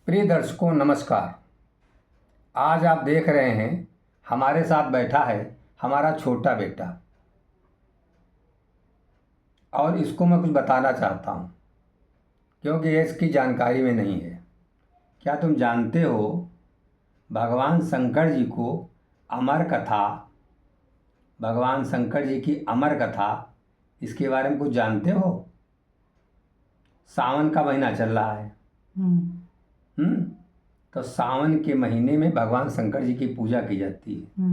प्रिय दर्शकों नमस्कार। आज आप देख रहे हैं हमारे साथ बैठा है हमारा छोटा बेटा और इसको मैं कुछ बताना चाहता हूँ क्योंकि ये इसकी जानकारी में नहीं है। क्या तुम जानते हो भगवान शंकर जी को भगवान शंकर जी की अमर कथा इसके बारे में कुछ जानते हो? सावन का महीना चल रहा है। तो सावन के महीने में भगवान शंकर जी की पूजा की जाती है।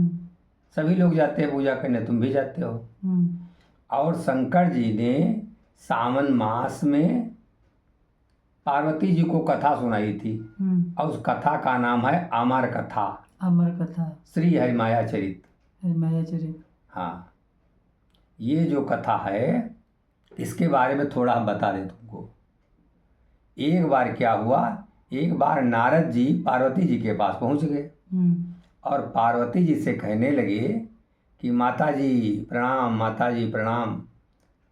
सभी लोग जाते हैं पूजा करने, तुम भी जाते हो। और शंकर जी ने सावन मास में पार्वती जी को कथा सुनाई थी और उस कथा का नाम है अमर कथा। अमर कथा श्री हरिमाया चरित। हाँ, ये जो कथा है इसके बारे में थोड़ा हम बता दें तुमको। एक बार क्या हुआ, एक बार नारद जी पार्वती जी के पास पहुंच गए और पार्वती जी से कहने लगे कि माता जी प्रणाम, माता जी प्रणाम।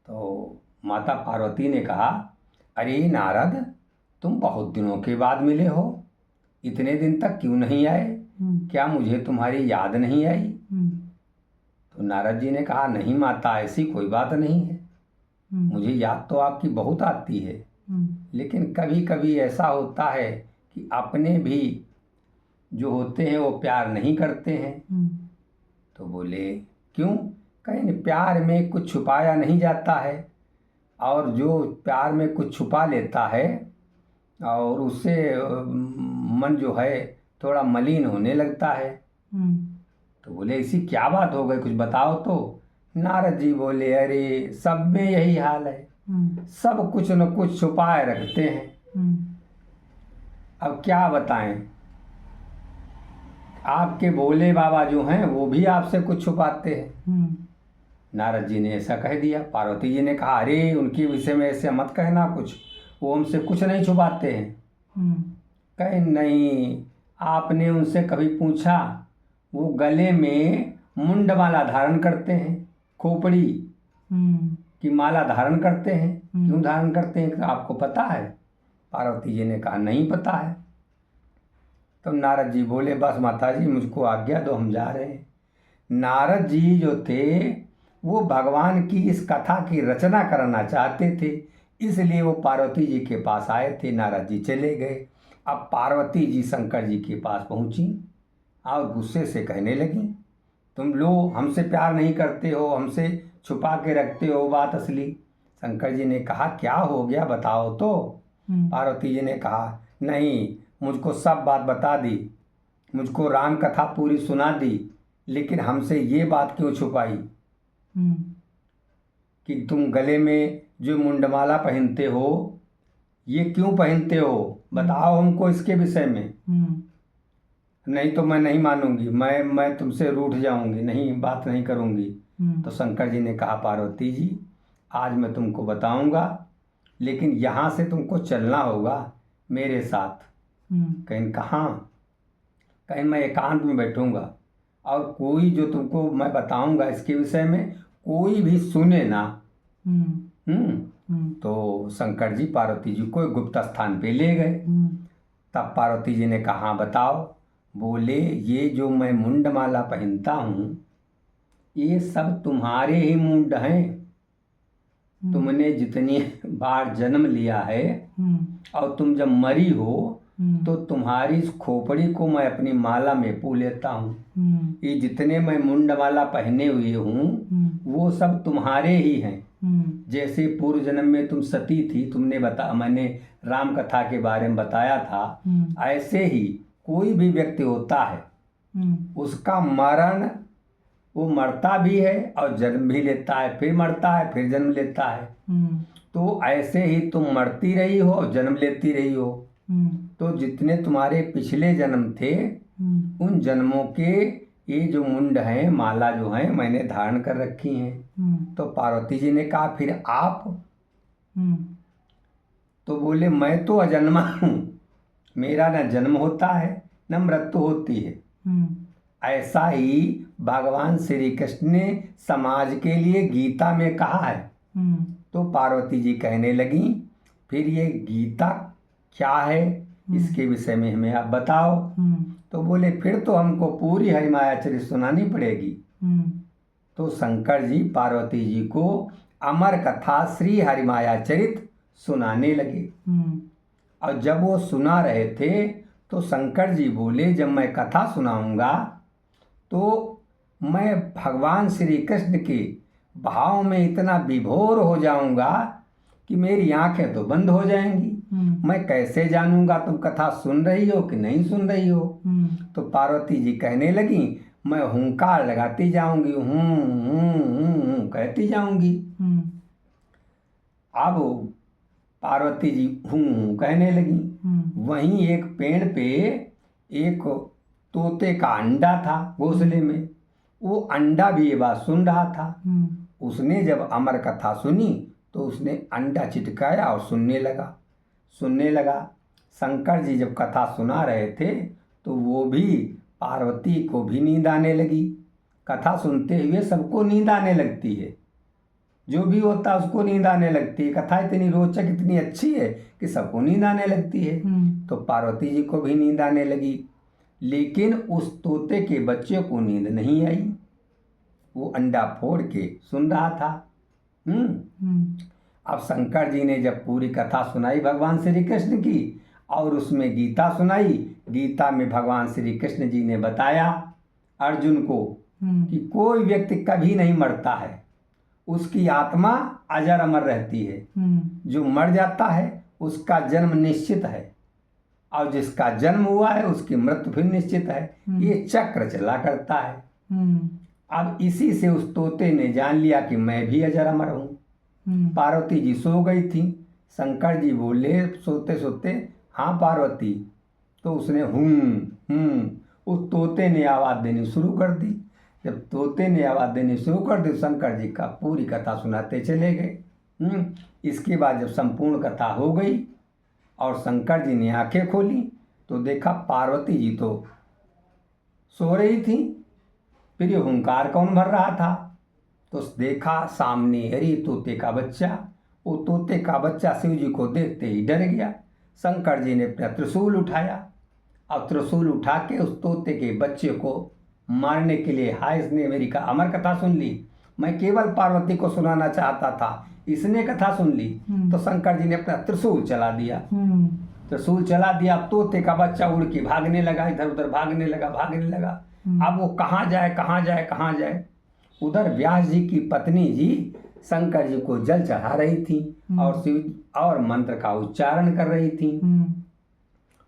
तो माता पार्वती ने कहा, अरे नारद, तुम बहुत दिनों के बाद मिले हो, इतने दिन तक क्यों नहीं आए? क्या मुझे तुम्हारी याद नहीं आई? तो नारद जी ने कहा, नहीं माता, ऐसी कोई बात नहीं है, मुझे याद तो आपकी बहुत आती है, लेकिन कभी कभी ऐसा होता है कि अपने भी जो होते हैं वो प्यार नहीं करते हैं। तो बोले क्यों? कहीं प्यार में कुछ छुपाया नहीं जाता है, और जो प्यार में कुछ छुपा लेता है और उससे मन जो है थोड़ा मलिन होने लगता है। तो बोले ऐसी क्या बात हो गई, कुछ बताओ तो। नारद जी बोले, अरे सब में यही हाल है, सब कुछ न कुछ छुपाए रखते हैं। अब क्या बताएं, आपके भोले बाबा जो हैं वो भी आपसे कुछ छुपाते हैं। नारद जी ने ऐसा कह दिया। पार्वती जी ने कहा, अरे उनके विषय में ऐसे मत कहना कुछ, वो हमसे कुछ नहीं छुपाते हैं। कहे नहीं, आपने उनसे कभी पूछा? वो गले में मुंडमाला धारण करते हैं, खोपड़ी की माला धारण करते हैं। क्यों धारण करते हैं, आपको पता है? पार्वती जी ने कहा, नहीं पता है। तो नारद जी बोले, बस माता जी मुझको आज्ञा दो, हम जा रहे हैं। नारद जी जो थे वो भगवान की इस कथा की रचना करना चाहते थे, इसलिए वो पार्वती जी के पास आए थे। नारद जी चले गए। अब पार्वती जी शंकर जी के पास पहुंची और गुस्से से कहने लगी, तुम लोग हमसे प्यार नहीं करते हो, हमसे छुपा के रखते हो बात असली। शंकर जी ने कहा, क्या हो गया बताओ तो। पार्वती जी ने कहा, नहीं, मुझको सब बात बता दी, मुझको राम कथा पूरी सुना दी, लेकिन हमसे ये बात क्यों छुपाई कि तुम गले में जो मुंडमाला पहनते हो ये क्यों पहनते हो, बताओ हमको इसके विषय में। नहीं तो मैं नहीं मानूंगी, मैं तुमसे रूठ जाऊंगी, नहीं बात नहीं करूंगी। तो शंकर जी ने कहा, पार्वती जी आज मैं तुमको बताऊंगा, लेकिन यहाँ से तुमको चलना होगा मेरे साथ। कहीं कहाँ? कहीं मैं एकांत में बैठूंगा और कोई जो तुमको मैं बताऊंगा इसके विषय में कोई भी सुने ना। तो शंकर जी पार्वती जी को गुप्त स्थान पे ले गए। तब पार्वती जी ने कहा, बताओ। बोले, ये जो मैं मुंडमाला पहनता हूँ ये सब तुम्हारे ही मुंड हैं। तुमने जितनी बार जन्म लिया है और तुम जब मरी हो तो तुम्हारी इस खोपड़ी को मैं अपनी माला में पू लेता हूँ। ये जितने मैं मुंडमाला पहने हुए हूँ वो सब तुम्हारे ही हैं। जैसे पूर्व जन्म में तुम सती थी, मैंने राम कथा के बारे में बताया था, ऐसे ही कोई भी व्यक्ति होता है उसका मरण, वो मरता भी है और जन्म भी लेता है, फिर मरता है, फिर जन्म लेता है। तो ऐसे ही तुम मरती रही हो और जन्म लेती रही हो। तो जितने तुम्हारे पिछले जन्म थे उन जन्मों के ये जो मुंड हैं, माला जो हैं, मैंने धारण कर रखी हैं। तो पार्वती जी ने कहा, फिर आप? तो बोले, मैं तो अजन्मा हूँ, मेरा न जन्म होता है न मृत्यु होती है। ऐसा ही भगवान श्री कृष्ण ने समाज के लिए गीता में कहा है। तो पार्वती जी कहने लगी, फिर ये गीता क्या है, इसके विषय में हमें आप बताओ। तो बोले फिर तो हमको पूरी हरिमाया चरित सुनानी पड़ेगी। तो शंकर जी पार्वती जी को अमर कथा श्री हरिमाया चरित सुनाने लगे। और जब वो सुना रहे थे तो शंकर जी बोले जब मैं कथा सुनाऊंगा तो मैं भगवान श्री कृष्ण के भाव में इतना विभोर हो जाऊंगा कि मेरी आंखें तो बंद हो जाएंगी। मैं कैसे जानूंगा तुम कथा सुन रही हो कि नहीं सुन रही हो। तो पार्वती जी कहने लगी मैं हुंकार लगाती जाऊंगी, हूं कहती जाऊंगी। अब पार्वती जी हूं कहने लगी। वहीं एक पेड़ पे एक तोते का अंडा था घोंसले में। वो अंडा भी ये बात सुन रहा था। उसने जब अमर कथा सुनी तो उसने अंडा चिटकाया और सुनने लगा। शंकर जी जब कथा सुना रहे थे तो वो भी पार्वती को भी नींद आने लगी। कथा सुनते हुए सबको नींद आने लगती है, जो भी होता है उसको नींद आने लगती है। कथा इतनी रोचक इतनी अच्छी है कि सबको नींद आने लगती है। तो पार्वती जी को भी नींद आने लगी, लेकिन उस तोते के बच्चे को नींद नहीं आई। वो अंडा फोड़ के सुन रहा था। अब शंकर जी ने जब पूरी कथा सुनाई भगवान श्री कृष्ण की और उसमें गीता सुनाई, गीता में भगवान श्री कृष्ण जी ने बताया अर्जुन को कि कोई व्यक्ति कभी नहीं मरता है, उसकी आत्मा अजर अमर रहती है। जो मर जाता है उसका जन्म निश्चित है और जिसका जन्म हुआ है उसकी मृत्यु भी निश्चित है। ये चक्र चला करता है। अब इसी से उस तोते ने जान लिया कि मैं भी अजर अमर हूँ। पार्वती जी सो गई थी। शंकर जी बोले सोते सोते हाँ पार्वती। तो उसने उस तोते ने आवाज़ देनी शुरू कर दी। जब तोते ने आवाज़ देनी शुरू कर दी शंकर जी का पूरी कथा सुनाते चले गए। इसके बाद जब संपूर्ण कथा हो गई और शंकर जी ने आंखें खोली तो देखा पार्वती जी तो सो रही थी। फिर ये हुंकार कौन भर रहा था? तो देखा सामने हरी तोते का बच्चा। वो तोते का बच्चा शिव जी को देखते ही डर गया। शंकर जी ने अपना त्रिशूल उठाया और त्रिशूल उठा के उस तोते के बच्चे को मारने के लिए, हाय इसने मेरी का अमर कथा सुन ली, मैं केवल पार्वती को सुनाना चाहता था, इसने कथा सुन ली। तो शंकर जी ने अपना त्रिशूल चला दिया। त्रिशूल चला दिया। तोते का बच्चा उड़ के भागने लगा, इधर उधर भागने लगा। अब वो कहाँ जाए। उधर व्यास जी की पत्नी जी शंकर जी को जल चढ़ा रही थी और शिव और मंत्र का उच्चारण कर रही थी।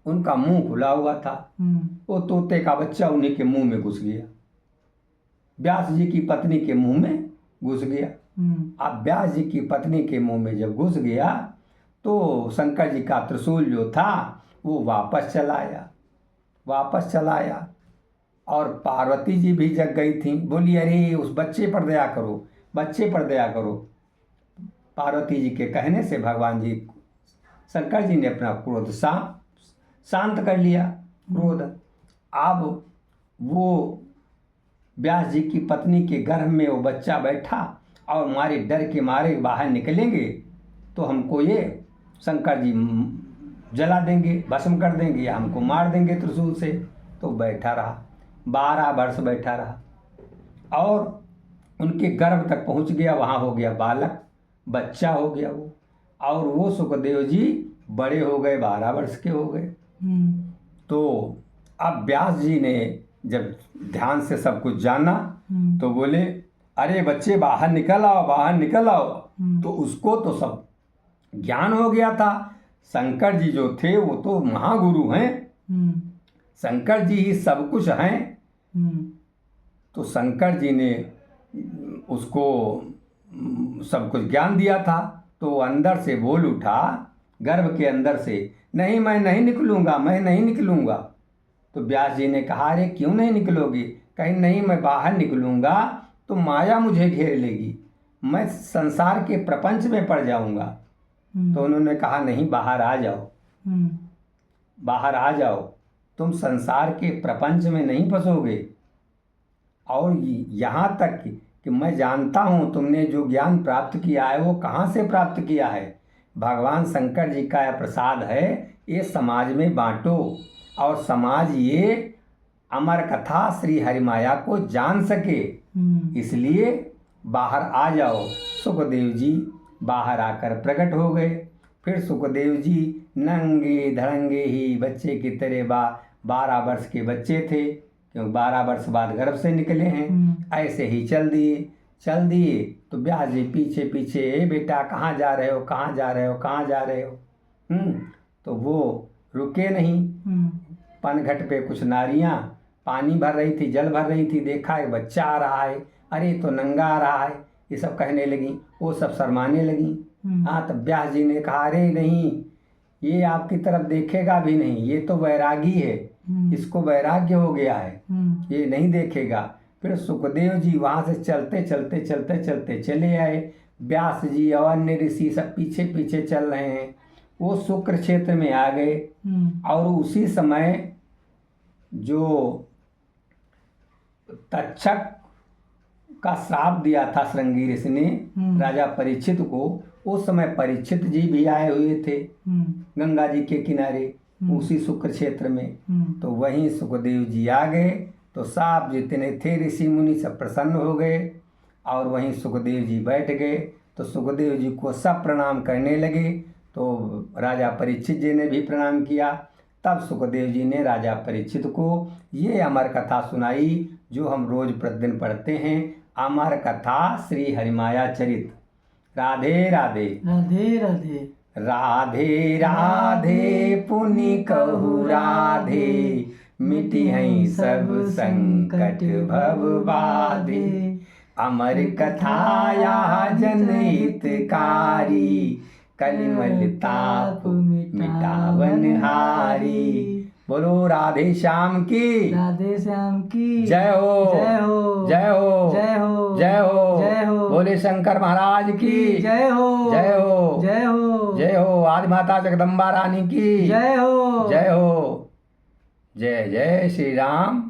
उनका मुंह खुला हुआ था। वो तोते का बच्चा उन्हीं के मुंह में घुस गया, व्यास जी की पत्नी के मुंह में घुस गया। अब व्यास जी की पत्नी के मुंह में जब घुस गया तो शंकर जी का त्रिशूल जो था वो वापस चला आया और पार्वती जी भी जग गई थी। बोली अरे उस बच्चे पर दया करो। पार्वती जी के कहने से भगवान जी शंकर जी ने अपना क्रोध शांत कर लिया। क्रोध अब वो व्यास जी की पत्नी के गर्भ में वो बच्चा बैठा और हमारे डर के मारे बाहर निकलेंगे तो हमको ये शंकर जी जला देंगे, भस्म कर देंगे या हमको मार देंगे त्रिशूल से। तो बैठा रहा, 12 वर्ष बैठा रहा और उनके गर्भ तक पहुंच गया। वहाँ हो गया बालक, बच्चा हो गया वो। और वो सुखदेव जी बड़े हो गए, 12 वर्ष के हो गए। तो अब व्यास जी ने जब ध्यान से सब कुछ जाना तो बोले अरे बच्चे बाहर निकल आओ। तो उसको तो सब ज्ञान हो गया था। शंकर जी जो थे वो तो महागुरु हैं, शंकर जी ही सब कुछ हैं। तो शंकर जी ने उसको सब कुछ ज्ञान दिया था। तो अंदर से बोल उठा, गर्भ के अंदर से, नहीं मैं नहीं निकलूँगा। तो व्यास जी ने कहा अरे क्यों नहीं निकलोगी? कहीं नहीं मैं बाहर निकलूँगा तो माया मुझे घेर लेगी, मैं संसार के प्रपंच में पड़ जाऊँगा। तो उन्होंने कहा नहीं बाहर आ जाओ, तुम संसार के प्रपंच में नहीं फंसोगे। और यहाँ तक कि मैं जानता हूँ तुमने जो ज्ञान प्राप्त किया है वो कहाँ से प्राप्त किया है। भगवान शंकर जी का यह प्रसाद है, ये समाज में बांटो और समाज ये अमर कथा श्री हरिमाया को जान सके, इसलिए बाहर आ जाओ। सुखदेव जी बाहर आकर प्रकट हो गए। फिर सुखदेव जी नंगे धड़ंगे ही बच्चे की तरह 12 वर्ष के बच्चे थे, क्योंकि 12 वर्ष बाद गर्भ से निकले हैं, ऐसे ही चल दिए। तो व्यास जी पीछे पीछे, ए बेटा कहाँ जा रहे हो, कहाँ जा रहे हो, कहाँ जा रहे हो। तो वो रुके नहीं। पनघट पे कुछ नारियां पानी भर रही थी, जल भर रही थी, देखा एक बच्चा आ रहा है, अरे तो नंगा आ रहा है, ये सब कहने लगी। वो सब शर्माने लगी। हाँ, तब व्यास जी ने कहा, अरे नहीं, ये आपकी तरफ देखेगा भी नहीं, ये तो वैरागी है, इसको वैराग्य हो गया है, ये नहीं देखेगा। फिर सुखदेव जी वहाँ से चलते चले आए। व्यास जी और अन्य ऋषि सब पीछे पीछे चल रहे हैं। वो शुक्र क्षेत्र में आ गए और उसी समय जो तक्षक का श्राप दिया था श्रृंगी ऋषि ने राजा परीक्षित को, उस समय परीक्षित जी भी आए हुए थे गंगा जी के किनारे उसी शुक्र क्षेत्र में। तो वहीं सुखदेव जी आ गए, तो सब जितने थे ऋषि मुनि सब प्रसन्न हो गए और वहीं सुखदेव जी बैठ गए। तो सुखदेव जी को सब प्रणाम करने लगे। तो राजा परीक्षित जी ने भी प्रणाम किया। तब सुखदेव जी ने राजा परीक्षित को ये अमर कथा सुनाई जो हम रोज प्रतिदिन पढ़ते हैं, अमर कथा श्री हरिमाया चरित। राधे राधे। राधे राधे। राधे राधे पुनि कहु राधे, मिटी हैं सब संकट भव बाधे। अमर कथा या जनहितकारी, कलिमल ताप मिटावन हारी। बोलो राधे श्याम की, राधे श्याम की जय हो, जय हो, जय हो, जय हो, जय हो, जय हो। बोले शंकर महाराज की जय हो, जय हो, जय हो, जय हो। आदि माता जगदम्बा रानी की जय हो, जय हो। जय जय श्री राम।